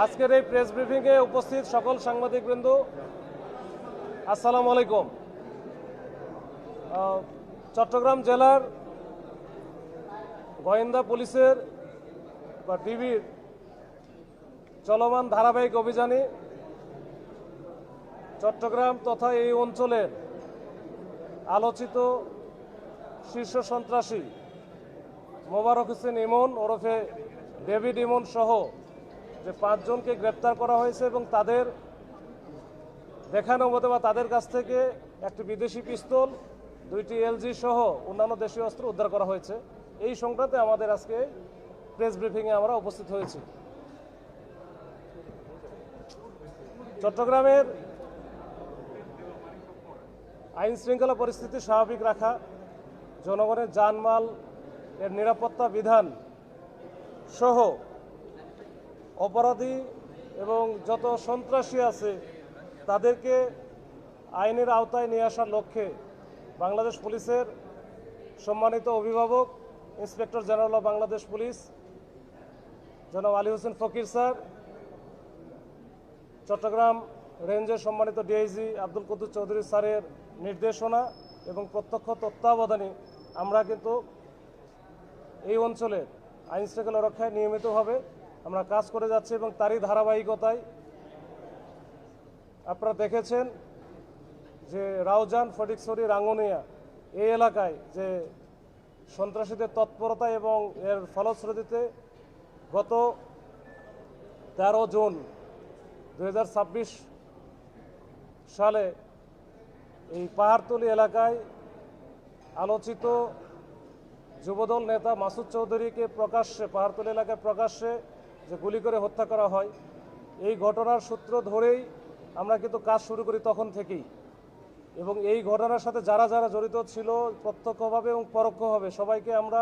আজকের এই প্রেস ব্রিফিংয়ে উপস্থিত সকল সাংবাদিকবৃন্দ, আসসালামু আলাইকুম। চট্টগ্রাম জেলার গোয়েন্দা পুলিশের বা ডিবির চলমান ধারাবাহিক অভিযানে চট্টগ্রাম তথা এই অঞ্চলের আলোচিত শীর্ষ সন্ত্রাসী মোবারক হোসেন ইমন ওরফে ডেভিড ইমন সহ যে 5 জনকে গ্রেপ্তার করা হয়েছে এবং তাদের দেখানো মতে বা তাদের কাছ থেকে একটি বিদেশি পিস্তল, 2টি এলজি সহ অন্যান্য দেশীয় অস্ত্র উদ্ধার করা হয়েছে। এই সংক্রান্তে আমাদের আজকে প্রেস ব্রিফিংয়ে আমরা উপস্থিত হয়েছি। চট্টগ্রামের আইন শৃঙ্খলা পরিস্থিতি স্বাভাবিক রাখা, জনগণের জানমাল এর নিরাপত্তা বিধান সহ অপরাধী এবং যত সন্ত্রাসী আছে তাদেরকে আইনের আওতায় নিয়ে আসার লক্ষ্যে বাংলাদেশ পুলিশের সম্মানিত অভিভাবক inspector general of Bangladesh police জনাব আলী হোসেন ফকির স্যার, চট্টগ্রাম রেঞ্জের সম্মানিত ডিআইজি আব্দুল কুদ্দুস চৌধুরী স্যারের নির্দেশনা এবং প্রত্যক্ষ তত্ত্বাবধানে আমরা কিন্তু এই অঞ্চলের আইন শৃঙ্খলা রক্ষায় নিয়মিতভাবে আমরা কাজ করে যাচ্ছি এবং তারই ধারাবাহিকতায় আপনারা দেখেছেন যে রাউজান, ফটিকছড়ি, রাঙ্গুনিয়া এই এলাকায় যে সন্ত্রাসীদের তৎপরতা এবং এর ফলশ্রুতিতে গত 13 জুন 2026 সালে এই পাহাড়তলী এলাকায় আলোচিত যুবদল নেতা মাসুদ চৌধুরীকে পাহাড়তলী এলাকায় প্রকাশ্যে যে গুলি করে হত্যা করা হয়, এই ঘটনার সূত্র ধরেই আমরা কিন্তু কাজ শুরু করি তখন থেকেই। এবং এই ঘটনার সাথে যারা যারা জড়িত ছিল প্রত্যক্ষভাবে এবং পরোক্ষভাবে সবাইকে আমরা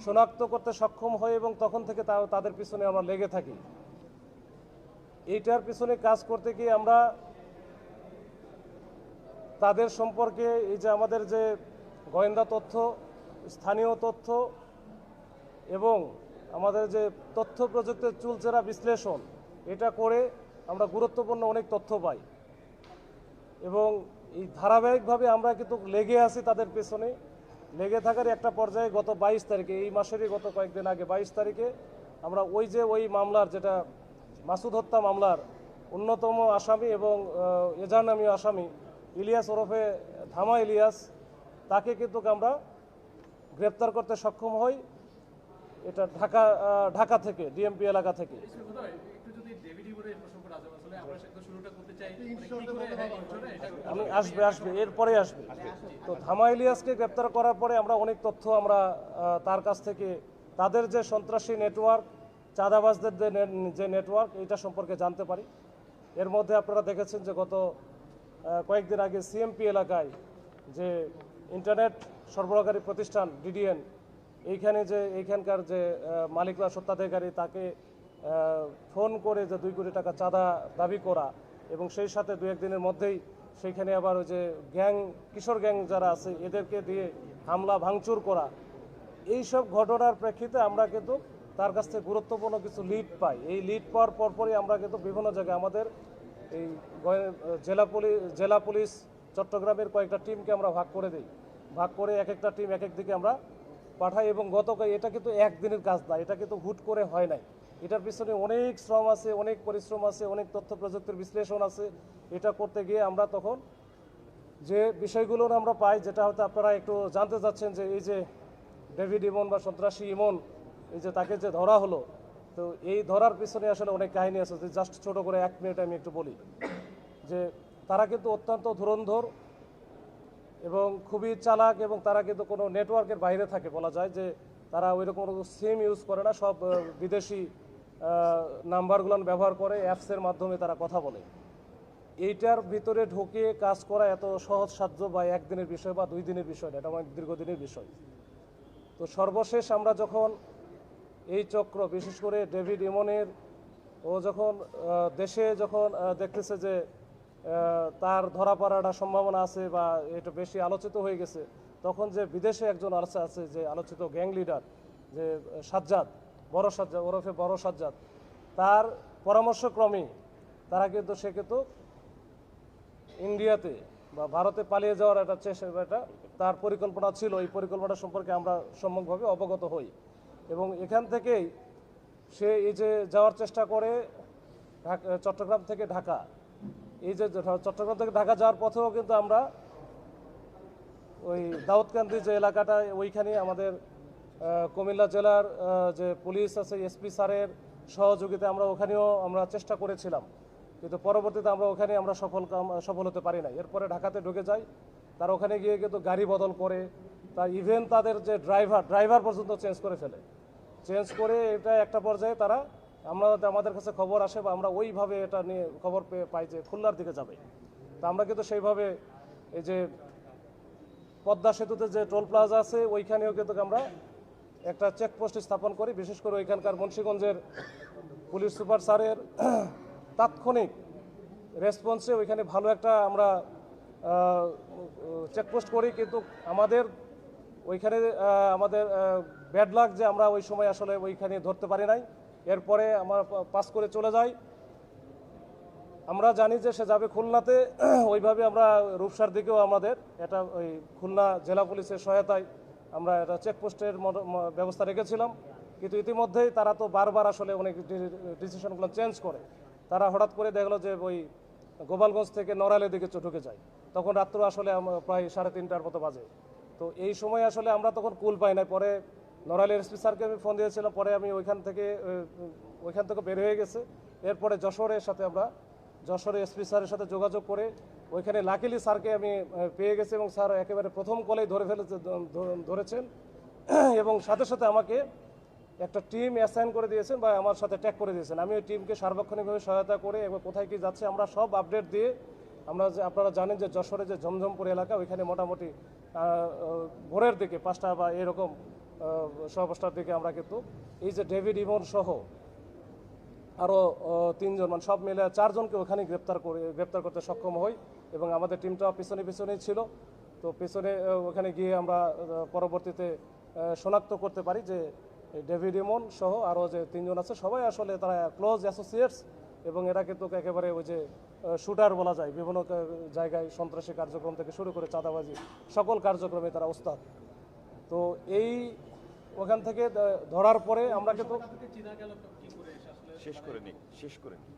শনাক্ত করতে সক্ষম হই এবং তখন থেকে তাদের পিছনে আমরা লেগে থাকি। এইটার পিছনে কাজ করতে গিয়ে আমরা তাদের সম্পর্কে এই যে আমাদের যে গোয়েন্দা তথ্য, স্থানীয় তথ্য এবং আমাদের যে তথ্য প্রযুক্তির চুলচেরা বিশ্লেষণ, এটা করে আমরা গুরুত্বপূর্ণ অনেক তথ্য পাই এবং এই ধারাবাহিকভাবে আমরা কিন্তু লেগে আছি তাদের পেছনে। লেগে থাকার একটা পর্যায়ে গত 22 তারিখে, এই মাসেরই গত কয়েকদিন আগে 22 তারিখে আমরা ওই মামলার, যেটা মাসুদ হত্যা মামলার অন্যতম আসামি এবং এজাহারনামীয় আসামি ইলিয়াস ওরফে ধামা ইলিয়াস, তাকে কিন্তু আমরা গ্রেপ্তার করতে সক্ষম হই। এটা ঢাকা থেকে, ডিএমপি এলাকা থেকে। আমি আসবে এরপরে আসবে। তো ধামা ইলিয়াসকে গ্রেপ্তার করার পরে আমরা অনেক তথ্য আমরা তার কাছ থেকে তাদের যে সন্ত্রাসী নেটওয়ার্ক, চাঁদাবাজদের যে নেটওয়ার্ক, এটা সম্পর্কে জানতে পারি। এর মধ্যে আপনারা দেখেছেন যে গত কয়েকদিন আগে সিএমপি এলাকায় যে ইন্টারনেট সরবরাহকারী প্রতিষ্ঠান ডিডিএন, এইখানকার যে মালিকরা, স্বত্বাধিকারী, তাকে ফোন করে যে 2 কোটি টাকা চাঁদা দাবি করা এবং সেই সাথে 2-1 দিনের মধ্যেই সেইখানে আবার ওই যে কিশোর গ্যাং যারা আছে এদেরকে দিয়ে হামলা ভাঙচুর করা, এইসব ঘটনার প্রেক্ষিতে আমরা কিন্তু তার কাছ থেকে গুরুত্বপূর্ণ কিছু লিড পাই। এই লিড পাওয়ার পরপরই আমরা কিন্তু বিভিন্ন জায়গায় আমাদের এই জেলা পুলিশ চট্টগ্রামের কয়েকটা টিমকে আমরা ভাগ করে দিই। ভাগ করে এক একটা টিম এক এক দিকে আমরা পাঠাই এবং এটা কিন্তু একদিনের কাজ না, এটা কিন্তু হুট করে হয় নাই। এটার পিছনে অনেক শ্রম আছে, অনেক পরিশ্রম আছে, অনেক তথ্য প্রযুক্তির বিশ্লেষণ আছে। এটা করতে গিয়ে আমরা তখন যে বিষয়গুলো আমরা পাই, যেটা হয়তো আপনারা একটু জানতে চাচ্ছেন, যে এই যে ডেভিড ইমন বা সন্ত্রাসী ইমন, এই যে তাকে যে ধরা হলো, তো এই ধরার পিছনে আসলে অনেক কাহিনী আছে। যে জাস্ট ছোট করে 1 মিনিট আমি একটু বলি যে তারা কিন্তু অত্যন্ত ধুরন্ধর এবং খুবই চালাক এবং তারা কিন্তু কোনো নেটওয়ার্কের বাইরে থাকে। বলা যায় যে তারা ওইরকম সিম ইউজ করে না, সব বিদেশি নাম্বারগুলো ব্যবহার করে, অ্যাপসের মাধ্যমে তারা কথা বলে। এইটার ভিতরে ঢুকে কাজ করা এত সহজসাধ্য বা 1 দিনের বিষয় বা 2 দিনের বিষয় না, এটা অনেক দীর্ঘদিনের বিষয়। তো সর্বশেষ আমরা যখন এই চক্র, বিশেষ করে ডেভিড ইমনের, ও যখন দেশে যখন দেখতেছে যে তার ধরা পড়ার সম্ভাবনা আছে বা এটা বেশি আলোচিত হয়ে গেছে, তখন যে বিদেশে একজন আছে যে আলোচিত গ্যাং লিডার যে সাজ্জাদ, বড় সাজ্জাদ ওরফে বড় সাজ্জাদ, তার পরামর্শক্রমেই তারা কিন্তু সে কিন্তু ইন্ডিয়াতে বা ভারতে পালিয়ে যাওয়ার একটা চেষ্টা তার পরিকল্পনা ছিল। এই পরিকল্পনা সম্পর্কে আমরা সম্যকভাবে অবগত হই এবং এখান থেকেই সে এই যে যাওয়ার চেষ্টা করে চট্টগ্রাম থেকে ঢাকা, এই যে চট্টগ্রাম থেকে ঢাকা যাওয়ার পথেও কিন্তু আমরা ওই দাউদকান্দি যে এলাকাটা ওইখানে আমাদের কুমিল্লা জেলার যে পুলিশ আছে এসপি স্যারের সহযোগিতা আমরা ওখানেও আমরা চেষ্টা করেছিলাম, কিন্তু পরবর্তীতে আমরা ওখানে আমরা সফল হতে পারি না। এরপরে ঢাকাতে ঢুকে যাই, তারা ওখানে গিয়ে কিন্তু গাড়ি বদল করে, তার ইভেন তাদের যে ড্রাইভার পর্যন্ত চেঞ্জ করে ফেলে। চেঞ্জ করে এটা একটা পর্যায়ে তারা আমাদের কাছে খবর আসে বা আমরা ওইভাবে এটা নিয়ে খবর পাই যে খুলনার দিকে যাবে। তা আমরা কিন্তু সেইভাবে এই যে পদ্মা সেতুতে যে টোল প্লাজা আছে ওইখানেও কিন্তু আমরা একটা চেকপোস্ট স্থাপন করি। বিশেষ করে ওইখানকার মুন্সিগঞ্জের পুলিশ সুপার স্যারের তাৎক্ষণিক রেসপন্সে ওইখানে ভালো একটা আমরা চেকপোস্ট করি, কিন্তু আমাদের ওইখানে আমাদের ব্যাড লাক যে আমরা ওই সময় আসলে ওইখানে ধরতে পারি নাই। এরপরে আমরা পাস করে চলে যাই। আমরা জানি যে সে যাবে খুলনাতে, ওইভাবে আমরা রূপসার দিকেও আমাদের এটা ওই খুলনা জেলা পুলিশের সহায়তায় আমরা এটা চেকপোস্টের ব্যবস্থা রেখেছিলাম, কিন্তু ইতিমধ্যেই তারা তো বারবার আসলে অনেক ডিসিশনগুলো চেঞ্জ করে। তারা হঠাৎ করে দেখলো যে ওই গোপালগঞ্জ থেকে নড়াইলের দিকে ঢুকে যায়, তখন রাত্র আসলে প্রায় 3:30টার মতো বাজে। তো এই সময় আসলে আমরা তখন কুল পাই না। পরে নড়াইলের এসপি স্যারকে আমি ফোন দিয়েছিলাম, পরে আমি ওইখান থেকে বের হয়ে গেছে। এরপরে যশোরের এসপি স্যারের সাথে যোগাযোগ করে ওইখানে লাকিলি স্যারকে আমি পেয়ে গেছি এবং স্যার একেবারে প্রথম কলেই ধরেছেন এবং সাথে সাথে আমাকে একটা টিম অ্যাসাইন করে দিয়েছেন বা আমার সাথে ট্যাগ করে দিয়েছেন। আমি ওই টিমকে সার্বক্ষণিকভাবে সহায়তা করে এবং কোথায় কি যাচ্ছে আমরা সব আপডেট দিয়ে আপনারা জানেন যে যশোরে যে ঝমঝমপুর এলাকা ওইখানে মোটামুটি ভোরের দিকে 5টা বা এরকম 5:15টার দিকে আমরা কিন্তু এই যে ডেভিড ইমন সহ আরও 3জন মানে সব মিলে 4জনকে ওখানে গ্রেপ্তার করতে সক্ষম হই এবং আমাদের টিমটা পিছনেই ছিল। তো পিছনে ওখানে গিয়ে আমরা পরবর্তীতে শনাক্ত করতে পারি যে ডেভিড ইমন সহ আরও যে 3জন আছে সবাই আসলে তারা ক্লোজ অ্যাসোসিয়েটস এবং এরা কিন্তু একেবারে ওই যে শুটার বলা যায়, বিভিন্ন জায়গায় সন্ত্রাসী কার্যক্রম থেকে শুরু করে চাঁদাবাজি সকল কার্যক্রমে তারা ওস্তাদ। তো এই ওখান থেকে ধরার পরে আমরা কিন্তু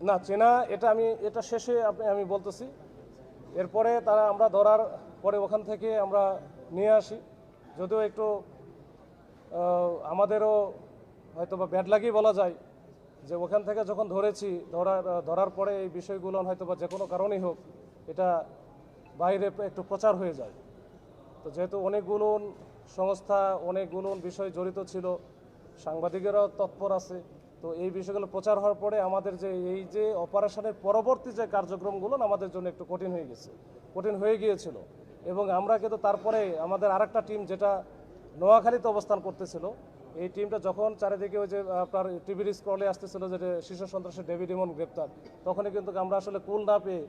না চেনা এটা শেষে আমি বলতেছি। এরপরে আমরা ধরার পরে ওখান থেকে আমরা নিয়ে আসি, যদিও একটু আমাদেরও হয়তো বা ব্যাড লাগি বলা যায় যে ওখান থেকে যখন ধরার পরে এই বিষয়গুলো হয়তো বা যে কোনো কারণেই হোক এটা বাইরে একটু প্রচার হয়ে যায়। তো যেহেতু অনেকগুলো সংস্থা অনেকগুলো বিষয় জড়িত ছিল, সাংবাদিকেরাও তৎপর আছে, তো এই বিষয়গুলো প্রচার হওয়ার পরে আমাদের যে এই যে অপারেশনের পরবর্তী যে কার্যক্রমগুলো আমাদের জন্য একটু কঠিন হয়ে গিয়েছিল এবং আমরা কিন্তু তারপরে আমাদের আরেকটা টিম যেটা নোয়াখালীতে অবস্থান করতেছিল, এই টিমটা যখন চারিদিকে ওই যে আপনার টিভির স্ক্রলে আসতেছিল যে শীর্ষ সন্ত্রাসী ডেভিড ইমন গ্রেপ্তার, তখনই কিন্তু আমরা আসলে কুল না পেয়ে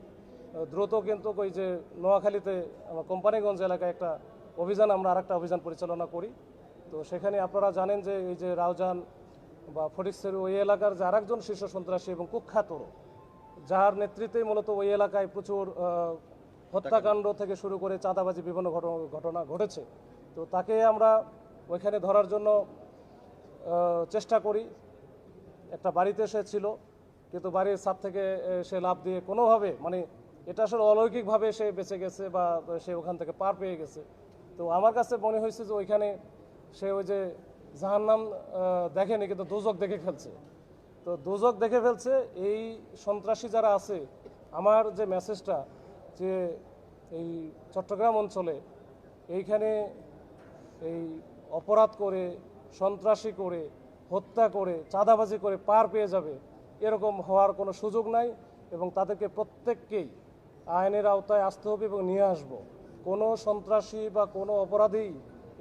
দ্রুত কিন্তু ওই যে নোয়াখালীতে কোম্পানিগঞ্জ এলাকায় আমরা আরেকটা অভিযান পরিচালনা করি। তো সেখানে আপনারা জানেন যে এই যে রাউজান বা ফটিকছড়ি ওই এলাকার যে আরেকজন শীর্ষ সন্ত্রাসী এবং কুখ্যাত, যার নেতৃত্বে মূলত ওই এলাকায় প্রচুর হত্যাকাণ্ড থেকে শুরু করে চাঁদাবাজি বিভিন্ন ঘটনা ঘটেছে। তো তাকে আমরা ওইখানে ধরার জন্য চেষ্টা করি। একটা বাড়িতে সে ছিল, কিন্তু বাড়ির ছাদ থেকে সে লাফ দিয়ে কোনোভাবে মানে এটা আসলে অলৌকিকভাবে সে বেঁচে গেছে বা সে ওখান থেকে পার পেয়ে গেছে। তো আমার কাছে মনে হয়েছে যে ওইখানে সে ওই যে জাহান্নাম দেখেনি, কিন্তু দোজক দেখে ফেলছে। তো দোজক দেখে ফেলছে এই সন্ত্রাসী যারা আছে। আমার যে মেসেজটা যে এই চট্টগ্রাম অঞ্চলে এইখানে এই অপরাধ করে, সন্ত্রাসী করে, হত্যা করে, চাঁদাবাজি করে পার পেয়ে যাবে এরকম হওয়ার কোনো সুযোগ নাই এবং তাদেরকে প্রত্যেককেই আইনের আওতায় আসতে হবে এবং নিয়ে আসব। কোনো সন্ত্রাসী বা কোনো অপরাধী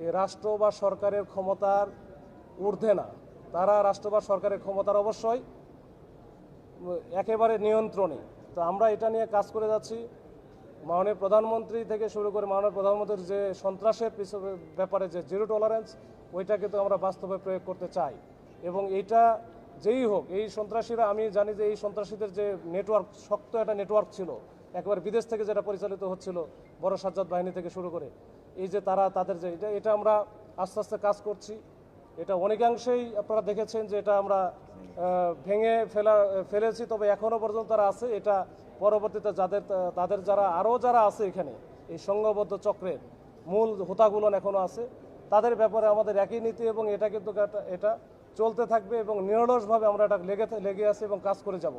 এই রাষ্ট্র বা সরকারের ক্ষমতার ঊর্ধ্বে না। তারা রাষ্ট্র বা সরকারের ক্ষমতার অবশ্যই একেবারে নিয়ন্ত্রণে। তো আমরা এটা নিয়ে কাজ করে যাচ্ছি। মাননীয় প্রধানমন্ত্রী থেকে শুরু করে মাননীয় প্রধানমন্ত্রীর যে সন্ত্রাসের ব্যাপারে যে জিরো টলারেন্স, ওইটা কিন্তু আমরা বাস্তবে প্রয়োগ করতে চাই এবং এইটা যেই হোক এই সন্ত্রাসীরা, আমি জানি যে এই সন্ত্রাসীদের যে নেটওয়ার্ক, শক্ত একটা নেটওয়ার্ক ছিল একবার বিদেশ থেকে যেটা পরিচালিত হচ্ছিল বড় সাজ্জাদ বাহিনী থেকে শুরু করে, এই যে তাদের যে এটা আমরা আস্তে আস্তে কাজ করছি। এটা অনেকাংশেই আপনারা দেখেছেন যে এটা আমরা ভেঙে ফেলেছি, তবে এখনও পর্যন্ত তারা আছে। এটা পরবর্তীতে তাদের যারা আছে এখানে এই সংঘবদ্ধ চক্রের মূল হোতাগুলো এখনও আছে, তাদের ব্যাপারে আমাদের একই নীতি এবং এটা কিন্তু এটা চলতে থাকবে এবং নিরলসভাবে আমরা এটা লেগে আছি এবং কাজ করে যাব।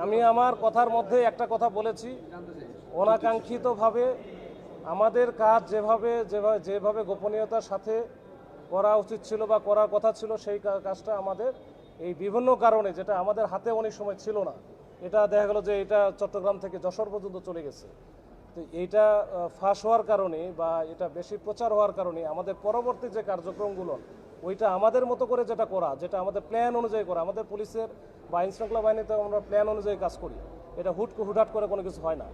আমি আমার কথার মধ্যে একটা কথা বলেছি, অনাকাঙ্ক্ষিতভাবে আমাদের কাজ যেভাবে গোপনীয়তার সাথে করা উচিত ছিল বা করার কথা ছিল, সেই কাজটা আমাদের এই বিভিন্ন কারণে, যেটা আমাদের হাতে অনেক সময় ছিল না, এটা দেখা গেল যে এটা চট্টগ্রাম থেকে যশোর পর্যন্ত চলে গেছে। তো এইটা ফাঁস হওয়ার কারণে বা এটা বেশি প্রচার হওয়ার কারণে আমাদের পরবর্তী যে কার্যক্রমগুলো, ওইটা আমাদের মতো করে যেটা আমাদের প্ল্যান অনুযায়ী করা, আমাদের পুলিশের বা আইনশৃঙ্খলা বাহিনীতে আমরা প্ল্যান অনুযায়ী কাজ করি, এটা হুটহাট করে কোনো কিছু হয় না।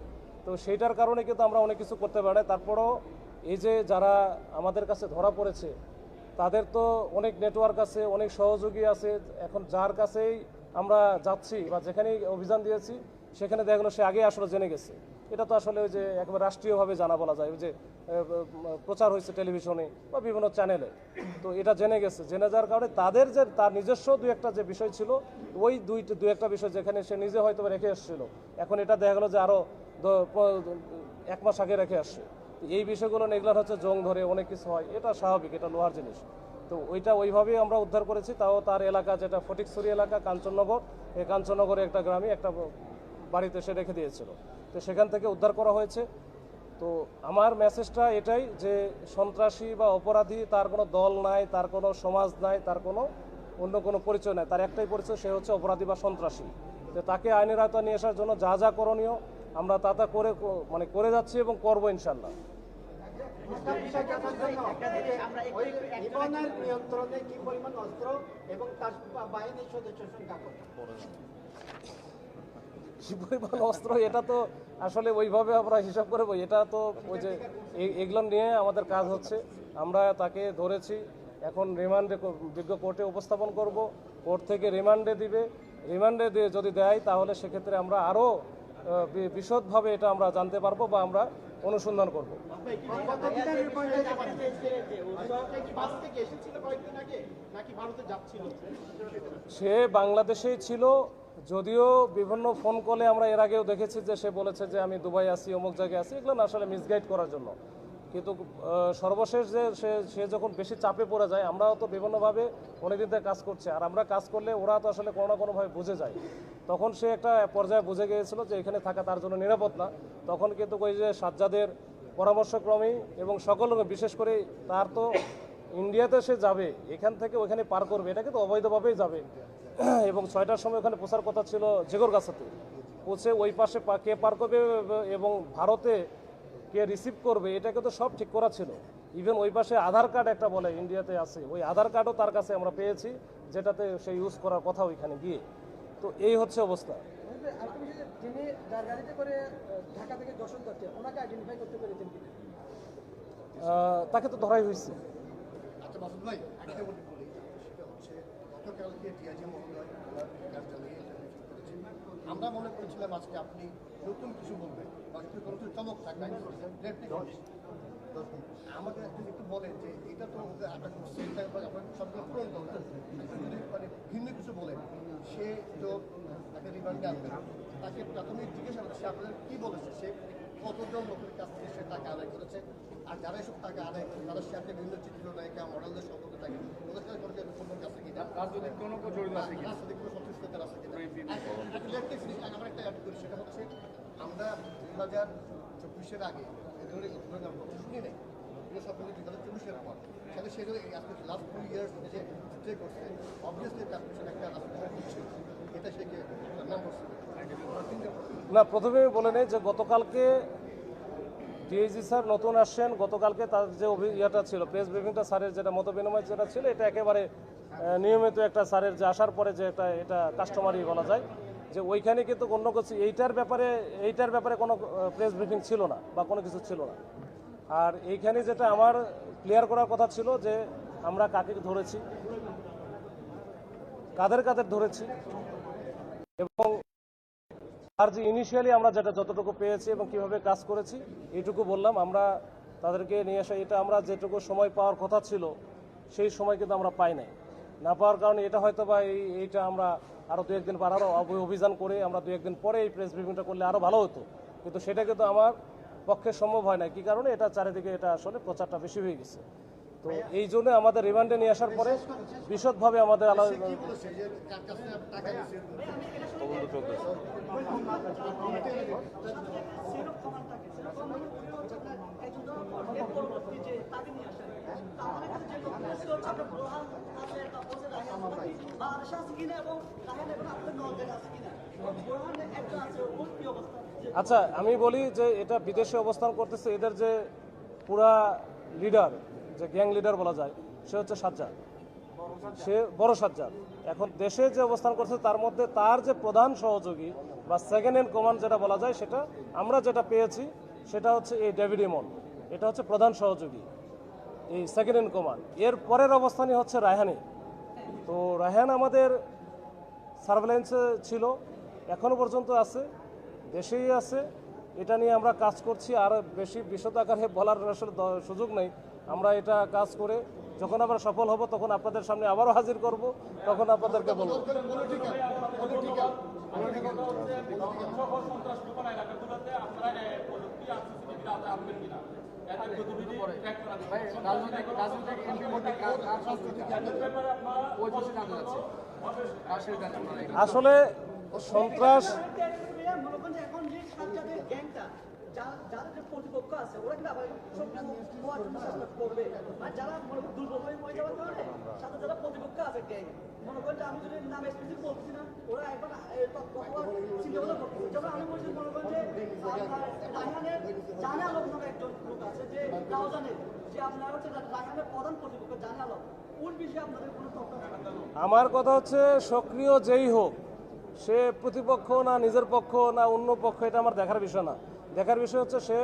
তো সেইটার কারণে কিন্তু আমরা অনেক কিছু করতে পারি। তারপরও এই যে যারা আমাদের কাছে ধরা পড়েছে, তাদের তো অনেক নেটওয়ার্ক আছে, অনেক সহযোগী আছে। এখন যার কাছেই আমরা যাচ্ছি বা যেখানেই অভিযান দিয়েছি, সেখানে দেখা গেলো সে আগে আসলে জেনে গেছে। এটা তো আসলে ওই যে একবার রাষ্ট্রীয়ভাবে জানা বলা যায়, ওই যে প্রচার হয়েছে টেলিভিশনে বা বিভিন্ন চ্যানেলে, তো এটা জেনে যাওয়ার কারণে তার নিজস্ব দু একটা যে বিষয় ছিল, ওই দু একটা বিষয় যেখানে সে নিজে হয়তো রেখে এসেছিল, এখন এটা দেখা গেলো যে আরও 1 মাস আগে রেখে আসছে। এই বিষয়গুলো এগুলো হচ্ছে জং ধরে অনেক কিছু হয়, এটা স্বাভাবিক, এটা লোহার জিনিস। তো ওইভাবেই আমরা উদ্ধার করেছি। তাও তার এলাকা যেটা ফটিকছড়ি এলাকা, কাঞ্চননগর, এই কাঞ্চননগরে একটা গ্রামে একটা বাড়িতে সে রেখে দিয়েছিল, তো সেখান থেকে উদ্ধার করা হয়েছে। তো আমার মেসেজটা এটাই যে সন্ত্রাসী বা অপরাধী তার কোনো দল নাই, তার কোনো সমাজ নাই, তার কোনো অন্য কোনো পরিচয় নাই, তার একটাই পরিচয়, সে হচ্ছে অপরাধী বা সন্ত্রাসী। তো তাকে আইনের আওতায় নিয়ে আসার জন্য যা করণীয় আমরা তা করে যাচ্ছি এবং করবো ইনশাল্লাহ। নিয়ন্ত্রণে কি পরিমাণ অস্ত্র এবং তার বাহিনীর সদস্য সংখ্যা কত? কি পরিমাণ অস্ত্র এটা তো আসলে ওইভাবে আমরা হিসাব করবো, এটা তো ওই যে এগুলো নিয়ে আমাদের কাজ হচ্ছে। আমরা তাকে ধরেছি, এখন রিমান্ডে বিজ্ঞ কোর্টে উপস্থাপন করব, কোর্ট থেকে রিমান্ডে দিয়ে যদি দেয় তাহলে সেক্ষেত্রে আমরা আরও বিশদভাবে এটা আমরা জানতে পারবো বা আমরা অনুসন্ধান করব। সে বাংলাদেশেই ছিল, যদিও বিভিন্ন ফোন কলে আমরা এর আগেও দেখেছি যে সে বলেছে যে আমি দুবাই আছি, অমুক জায়গায় আছি, এগুলো আসলে মিসগাইড করার জন্য। কিন্তু সর্বশেষ যে সে যখন বেশি চাপে পড়ে যায়, আমরাও তো বিভিন্নভাবে অনেকদিন থেকে কাজ করছি, আর আমরা কাজ করলে ওরা তো আসলে কোনো না কোনোভাবে বুঝে যায়। তখন সে একটা পর্যায়ে বুঝে গিয়েছিল যে এখানে থাকা তার জন্য নিরাপদ না। তখন কিন্তু ওই যে সাজ্জাদের পরামর্শক্রমেই এবং সকল, বিশেষ করে তার তো ইন্ডিয়াতে সে যাবে, এখান থেকে ওইখানে পার করবে, এটা কিন্তু অবৈধভাবেই যাবে এবং 6টার সময় ওখানে পৌঁছার কথা ছিল জেগরগাছাতে, পৌঁছে ওই পাশে কে পার করবে এবং ভারতে কে রিসিভ করবে, এটা কিন্তু সব ঠিক করা ছিল। ইভেন ওই পাশে আধার কার্ড একটা বলে ইন্ডিয়াতে আছে, ওই আধার কার্ডও তার কাছে আমরা পেয়েছি, যেটাতে সে ইউজ করার কথা ওইখানে গিয়ে। তো এই হচ্ছে অবস্থা। তাকে তো ধরাই হয়েছে। আমরা মনে করেছিলাম আজকে আপনি নতুন কিছু বলবেন, নতুন চমক থাকবে। আমাদের একটু বলেন যে এটা তো আপনার সবগুলো পূরণ করবেন, মানে ভিন্ন কিছু বলেন। সে তো তাকে রিমান্ডে আনবেন, তাকে প্রাথমিক জিজ্ঞাসা সে আপনাদের কী বলেছে, সে কতজন লোকের কাছ থেকে সে টাকা আদায় করেছে, আর যারা এসব টাকা আদায় করে তাদের সাথে বিভিন্ন চিত্রনায়িকা মডেলদের সম্পর্কে থাকে, ওদের সাথে কোনো কাছে কিনা রাজনৈতিক কোনো জড়িত আছে কিনা, রাজনৈতিক কোনো সংশ্লিষ্টতার আছে কিনা। আমার একটা অ্যাড করি, সেটা হচ্ছে আমরা 2024-এর আগে এ ধরনের শুনি নাই, এগুলো সব মিলে 2024-এর পর তাহলে সেগুলো আজকে লাস্ট 2 ইয়ার্স যে স্টে করছে, অবভিয়াসলি তার পিছনে একটা রাজনীতি ছিল, এটা সে নাম করছে না। প্রথমে বলে নেই যে গতকালকে ডিআইজি স্যার নতুন আসছেন, গতকালকে তার যে ইয়েটা ছিল প্রেস ব্রিফিংটা, স্যারের যেটা মত বিনিময় যেটা ছিল, এটা একেবারে নিয়মিত একটা স্যারের যে আসার পরে যে একটা এটা কাস্টমারই বলা যায়, যে ওইখানে কিন্তু অন্য কিছু এইটার ব্যাপারে কোনো প্রেস ব্রিফিং ছিল না বা কোনো কিছু ছিল না। আর এইখানে যেটা আমার ক্লিয়ার করার কথা ছিল যে আমরা কাকে ধরেছি, কাদের কাদের ধরেছি, এবং আর যে ইনিশিয়ালি আমরা যেটা যতটুকু পেয়েছি এবং কিভাবে কাজ করেছি এইটুকু বললাম। আমরা তাদেরকে নিয়ে আসা, এটা আমরা যেটুকু সময় পাওয়ার কথা ছিল সেই সময় কিন্তু আমরা পাই নাই। না পাওয়ার কারণে এটা হয়তো বা এইটা আমরা আরও 2-1 দিন পর আরও অভিযান করে আমরা 2-1 দিন পরে এই প্রেস ব্রিফিংটা করলে আরও ভালো হতো, কিন্তু সেটা কিন্তু আমার পক্ষে সম্ভব হয় না। কি কারণে? এটা চারিদিকে এটা আসলে প্রচারটা বেশি হয়ে গেছে। তো এই জন্য আমাদের রিমান্ডে নিয়ে আসার পরে বিশদভাবে আমাদের আলোচনা কি বলেছে যে কার কাছে টাকা দিয়েছে? আচ্ছা, আমি বলি যে এটা বিদেশে অবস্থান করতেছে, এদের যে পুরা লিডার, যে গ্যাং লিডার বলা যায়, সে হচ্ছে সাজ্জাদ, সে বড় সাজ্জাদ। এখন দেশে যে অবস্থান করছে তার মধ্যে তার যে প্রধান সহযোগী বা সেকেন্ড ইন কমান্ড যেটা বলা যায়, সেটা আমরা যেটা পেয়েছি সেটা হচ্ছে এই ডেভিড ইমন, এটা হচ্ছে প্রধান সহযোগী, এই সেকেন্ড ইন কমান্ড। এর পরের অবস্থানই হচ্ছে রায়হানি। তো রায়হান আমাদের সার্ভেলেন্সে ছিল, এখনো পর্যন্ত আছে, দেশেই আছে। এটা নিয়ে আমরা কাজ করছি, আর বেশি বিশদ আকারে বলার আসলে সুযোগ নেই। আমরা এটা কাজ করে যখন আমরা সফল হব তখন আপনাদের সামনে আবারও হাজির করব, তখন আপনাদেরকে বলবো। আসলে সন্ত্রাস এখন যে সাজ্জাদের গ্যাংটা যারা যে প্রতিপক্ষ আছে ওরা কিন্তু আবার সব হওয়ার জন্য চেষ্টা করবে, আর যারা দুর্বল হয়ে যাওয়ার কারণে সাথে যারা প্রতিপক্ষ আছে গ্যাং, মনে করেন যে আমি যদি নাম স্পেসিফিক বলছি না, ওরা এখন চিন্তা ভাবনা করছে। যেমন আমি বলছি, মনে করেন যে রায়হানের জানে আলম নামে একজন লোক আছে, যে রাউজানের, যে আপনার হচ্ছে রায়হানের প্রধান প্রতিপক্ষ জানে আলম, ওর বিষয়ে আপনাদের কোনো তথ্য আছে? আমার কথা হচ্ছে সক্রিয় যেই হোক, সে প্রতিপক্ষ না নিজের পক্ষ না অন্য পক্ষ, এটা আমার দেখার বিষয় না। দেখার বিষয় হচ্ছে সে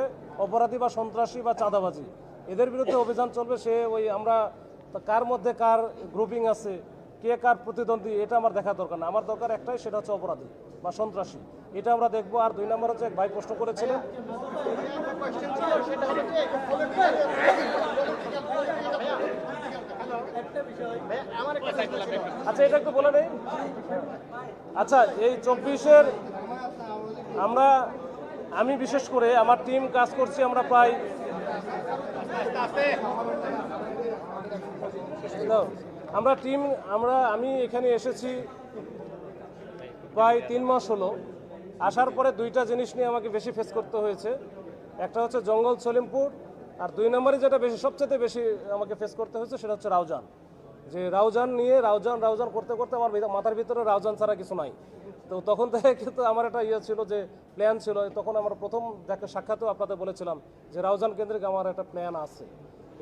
অপরাধী বা সন্ত্রাসী বা চাঁদাবাজি, এদের বিরুদ্ধে অভিযান চলবে। সে ওই আমরা কার মধ্যে কার গ্রুপিং আছে, কে কার প্রতিদ্বন্দ্বী, এটা আমার দেখার দরকার না। আমার দরকার একটাই, সেটা হচ্ছে অপরাধী বা সন্ত্রাসী, এটা আমরা দেখবো। আর 2 নম্বর হচ্ছে, এক ভাই প্রশ্ন করেছিলেন, আচ্ছা এটা একটু বলে নেই। আচ্ছা, এই 24-এর আমি বিশেষ করে আমার টিম কাজ করছি, আমরা প্রায় আমি এখানে এসেছি প্রায় 3 মাস হলো। আসার পরে 2টা জিনিস নিয়ে আমাকে বেশি ফেস করতে হয়েছে। একটা হচ্ছে জঙ্গল সলিমপুর, আর 2 নম্বরে যেটা সবচেয়ে বেশি আমাকে ফেস করতে হয়েছে সেটা হচ্ছে রাউজান। যে রাউজান নিয়ে রাউজান করতে করতে আমার মাথার ভিতরে রাউজান ছাড়া কিছু নাই। তো তখন থেকে কিন্তু আমার একটা ছিল, যে প্ল্যান ছিল। তখন আমরা প্রথম সাক্ষাতেও আপনাদের বলেছিলাম যে রাউজান কেন্দ্রিক আমার একটা প্ল্যান আছে,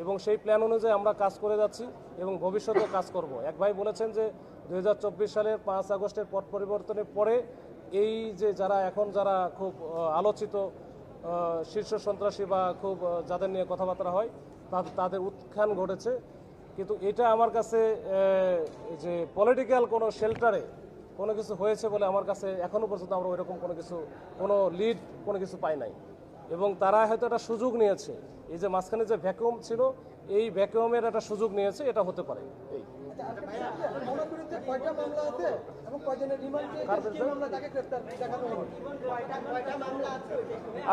এবং সেই প্ল্যান অনুযায়ী আমরা কাজ করে যাচ্ছি এবং ভবিষ্যতেও কাজ করব। এক ভাই বলেছেন যে 2024 সালের 5 আগস্টের পট পরিবর্তনের পরে এই যে যারা খুব আলোচিত শীর্ষ সন্ত্রাসী বা খুব যাদের নিয়ে কথাবার্তা হয়, তাদের উত্থান ঘটেছে। কিন্তু এটা আমার কাছে যে পলিটিক্যাল কোনো শেল্টারে কোনো কিছু হয়েছে বলে আমার কাছে এখনও পর্যন্ত আমরা ওইরকম কোনো লিড কোনো কিছু পাই নাই। এবং তারা হয়তো একটা সুযোগ নিয়েছে, এই যে মাঝখানে যে ভ্যাকুয়াম ছিল, এই ভ্যাকুয়ামের একটা সুযোগ নিয়েছে, এটা হতে পারে। এই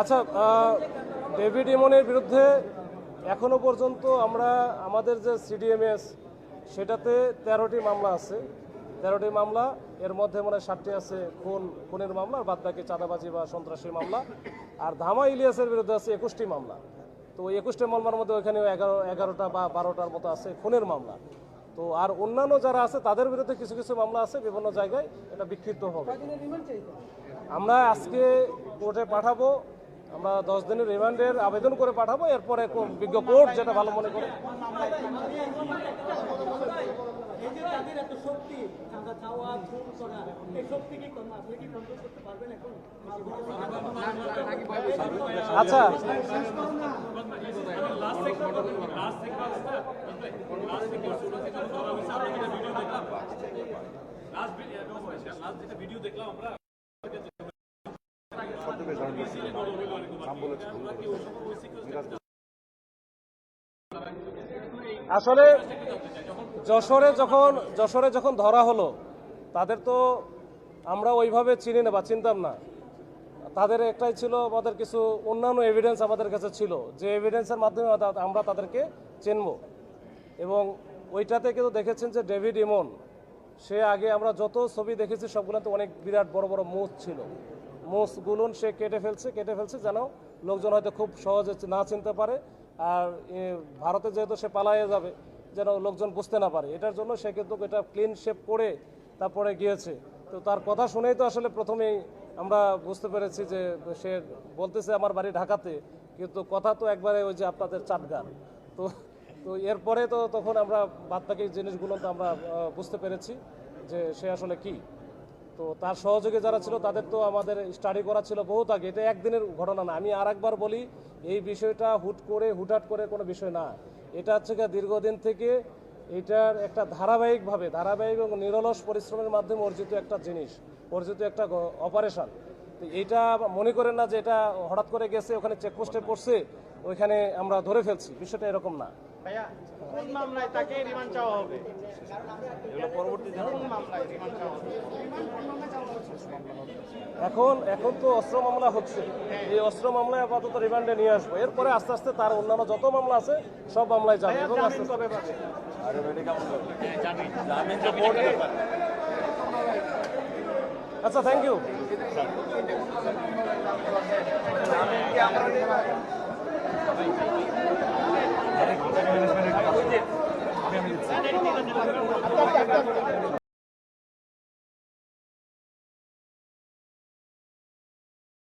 আচ্ছা, ডেভিড ইমনের বিরুদ্ধে এখনো পর্যন্ত আমাদের যে সিডিএমএস, সেটাতে 13টি মামলা আছে। 13টি মামলা, এর মধ্যে মনে হয় 7টি আছে খুনের মামলা, আর বাদ বাকি চাঁদাবাজি বা সন্ত্রাসী মামলা। আর ধামা ইলিয়াসের বিরুদ্ধে আছে 21টি মামলা। তো 21টি মামলার মধ্যে ওইখানেও 11টা বা 12টার মতো আছে খুনের মামলা। তো আর অন্যান্য যারা আছে তাদের বিরুদ্ধে কিছু কিছু মামলা আছে বিভিন্ন জায়গায়, এটা বিক্ষিপ্ত হবে। আমরা আজকে কোর্টে পাঠাবো, আমরা 10 দিনের রিমান্ডের আবেদন করে পাঠাবো। এরপরে বিজ্ঞ কোর্ট যেটা ভালো মনে করে। এত শক্তি চাঁদা চাওয়া খুন করা এই শক্তি কি আপনি কি কন্ট্রোল করতে পারবেন এখন আচ্ছা ভিডিও দেখলাম আমরা আসলে যশোরে যখন ধরা হলো তাদের তো আমরা ওইভাবে চিনি না বা চিনতাম না। তাদের একটাই ছিল, আমাদের কিছু অন্যান্য এভিডেন্স আমাদের কাছে ছিল, যে এভিডেন্সের মাধ্যমে আমরা তাদেরকে চিনব। এবং ওইটাতে কিন্তু দেখেছেন যে ডেভিড ইমন, সে আগে আমরা যত ছবি দেখেছি সবগুলোতে অনেক বিরাট বড় বড় মুখ ছিল, মুখগুলো সে কেটে ফেলছে যেন লোকজন হয়তো খুব সহজে না চিনতে পারে। আর ভারতে যেহেতু সে পালায়ে যাবে, যেন লোকজন বুঝতে না পারে, এটার জন্য সে কিন্তু এটা ক্লিন শেপ করে তারপরে গিয়েছে। তো তার কথা শুনেই তো আসলে প্রথমেই আমরা বুঝতে পেরেছি যে সে বলতেছে আমার বাড়ি ঢাকাতে, কিন্তু কথা তো একবারে ওই যে আপনাদের চাটগান। তো তো এরপরে তো তখন আমরা বাদবাকি জিনিসগুলো তো আমরা বুঝতে পেরেছি যে সে আসলে কি। তো তার সহযোগী যারা ছিল তাদের তো আমাদের স্টাডি করা ছিল বহুত আগে, এটা একদিনের ঘটনা না। আমি আরেকবার বলি, এই বিষয়টা হুটহাট করে কোনো বিষয় না। এটা হচ্ছে দীর্ঘদিন থেকে এটার একটা ধারাবাহিক এবং নিরলস পরিশ্রমের মাধ্যমে অর্জিত একটা জিনিস, অর্জিত একটা অপারেশন। তো এইটা মনে করেন না যে এটা হঠাৎ করে গেছে, ওখানে চেকপোস্টে পড়ছে, ওইখানে আমরা ধরে ফেলছি, বিষয়টা এরকম না। ভাইয়া কোন মামলায় তাকে রিমান্ড চাওয়া হবে? কোন মামলায় রিমান্ড চাওয়া হবে? এখন তো অস্ত্র মামলা হচ্ছে, এই অস্ত্র মামলায় আপাতত রিমান্ডে নিয়ে আসবো। এরপরে আস্তে আস্তে তার অন্যান্য যত মামলা আছে সব মামলায় যাবে। এবং আস্তে জামিন কবে পাবে? আচ্ছা, থ্যাংক ইউ। আমি